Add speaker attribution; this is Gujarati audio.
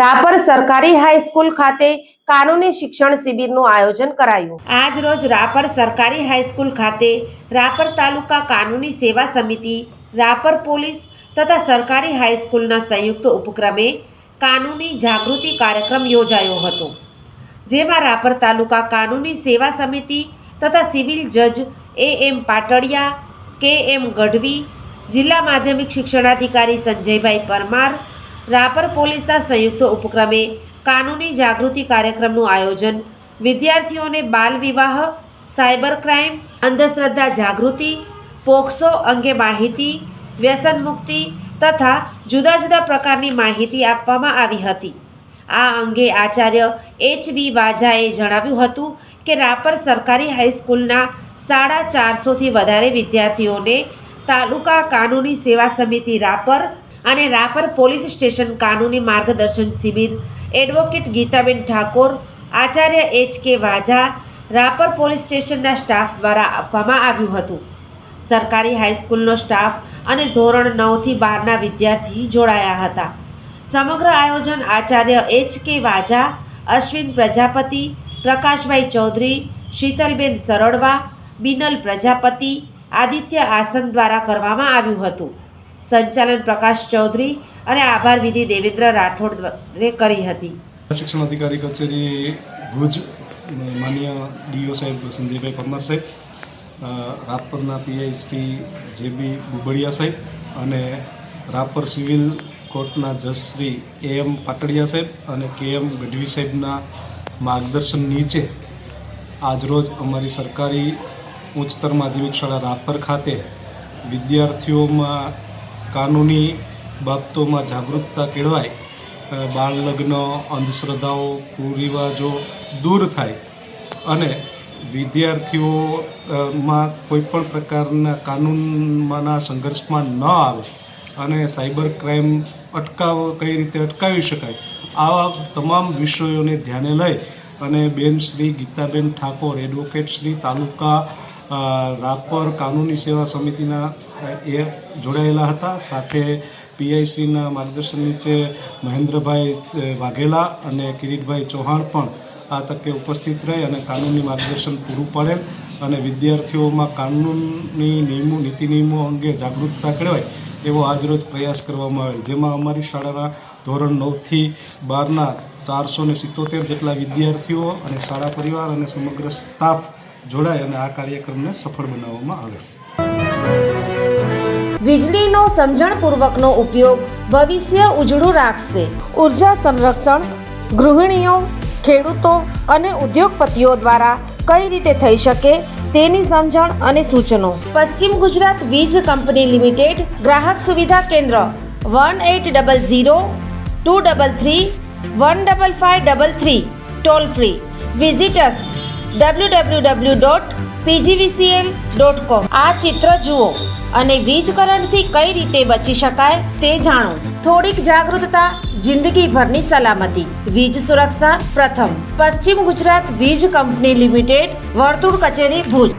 Speaker 1: રાપર સરકારી હાઈસ્કૂલ ખાતે કાનૂની શિક્ષણ શિબિરનું આયોજન કરાયું। આજ રોજ રાપર સરકારી હાઈસ્કૂલ ખાતે રાપર તાલુકા કાનૂની સેવા સમિતિ, રાપર પોલીસ તથા સરકારી હાઈસ્કૂલના સંયુક્ત ઉપક્રમે કાનૂની જાગૃતિ કાર્યક્રમ યોજાયો હતો, જેમાં રાપર તાલુકા કાનૂની સેવા સમિતિ તથા સિવિલ જજ AM પાટડિયા, KM ગઢવી, જિલ્લા માધ્યમિક શિક્ષણાધિકારી સંજયભાઈ પરમાર, રાપર પોલીસના સંયુક્ત ઉપક્રમે કાનૂની જાગૃતિ કાર્યક્રમનું આયોજન વિદ્યાર્થીઓને બાલ વિવાહ, સાયબર ક્રાઇમ, અંધશ્રદ્ધા જાગૃતિ, પોક્સો અંગે માહિતી, વ્યસન મુક્તિ તથા જુદા જુદા પ્રકારની માહિતી આપવામાં આવી હતી। આ અંગે આચાર્ય HV વાજાએ જણાવ્યું હતું કે રાપર સરકારી હાઈસ્કૂલના 450થી વધારે વિદ્યાર્થીઓને તાલુકા કાનૂની સેવા સમિતિ રાપર અને રાપર પોલીસ સ્ટેશન કાનૂની માર્ગદર્શન શિબિર એડવોકેટ ગીતાબેન ઠાકોર, આચાર્ય HK વાજા, રાપર પોલીસ સ્ટેશનના સ્ટાફ દ્વારા આપવામાં આવ્યું હતું। સરકારી હાઈસ્કૂલનો સ્ટાફ અને ધોરણ 9 થી 12ના વિદ્યાર્થી જોડાયા હતા। સમગ્ર આયોજન આચાર્ય HK વાજા, અશ્વિન પ્રજાપતિ, પ્રકાશભાઈ ચૌધરી, શીતલબેન સરડવા, બિનલ પ્રજાપતિ, આદિત્ય આસન દ્વારા કરવામાં આવ્યું હતું। સંચાલન પ્રકાશ ચૌધરી અને આભાર વિધિ દેવેન્દ્ર રાઠોડે કરી હતી।
Speaker 2: શિક્ષણ અધિકારી કચેરી ભુજ માન્ય DO સાહેબ સંજયભાઈ પરમાર સાહેબ, રાપરના PI શ્રી JB બુબડિયા સાહેબ અને રાપર સિવિલ કોર્ટના જજ શ્રી AM પાટડિયા સાહેબ અને KM ગઢવી સાહેબના માર્ગદર્શન નીચે આજરોજ અમારી સરકારી ઉચ્ચતર માધ્યમિક શાળા રાપર ખાતે વિદ્યાર્થીઓમાં કાનૂની બાબતોમાં જાગૃતતા કેળવાય, બાળ લગ્ન, અંધશ્રદ્ધાઓ, કુરિવાજો દૂર થાય અને વિદ્યાર્થીઓમાં કોઈપણ પ્રકારના કાનૂનમાંના સંઘર્ષમાં ન આવે અને સાયબર ક્રાઇમ કઈ રીતે અટકાવી શકાય, આવા તમામ વિષયોને ધ્યાને લઈ અને બેન શ્રી ગીતાબેન ઠાકોર, એડવોકેટ શ્રી તાલુકા રાપર કાનૂની સેવા સમિતિના એ જોડાયેલા હતા। સાથે PI શ્રીના માર્ગદર્શન નીચે મહેન્દ્રભાઈ વાઘેલા અને કિરીટભાઈ ચૌહાણ પણ આ તકે ઉપસ્થિત રહી અને કાનૂની માર્ગદર્શન પૂરું પાડેલ અને વિદ્યાર્થીઓમાં કાનૂની નિયમો, નીતિ નિયમો અંગે જાગૃતતા કેળવાય એવો આજરોજ પ્રયાસ કરવામાં આવેલ, જેમાં અમારી શાળાના ધોરણ 9 થી 12ના 477 જેટલા વિદ્યાર્થીઓ અને શાળા પરિવાર અને સમગ્ર સ્ટાફ જોડાય અને આ કાર્યક્રમને સફળ બનાવવામાં આવે।
Speaker 1: વીજળીનો સમજણપૂર્વકનો ઉપયોગ ભવિષ્ય ઉજળું રાખશે। ઉર્જા સંરક્ષણ ગૃહિણીઓ, ખેડૂતો અને ઉદ્યોગપતિઓ દ્વારા કઈ રીતે થઈ શકે તેની સમજણ અને સૂચનો। પશ્ચિમ ગુજરાત વીજ કંપની લિમિટેડ, ગ્રાહક સુવિધા કેન્દ્ર 1800 233 15533, ટોલ ફ્રી। વિઝિટ અસ www.pgvcl.com। આ ચિત્ર જુઓ અને વીજ કરંટથી કઈ રીતે બચી શકાય તે જાણો। થોડીક જાગૃતતા, જિંદગીભરની સલામતી। વીજ સુરક્ષા પ્રથમ। પશ્ચિમ ગુજરાત વીજ કંપની લિમિટેડ, વર્તુળ કચેરી, ભુજ।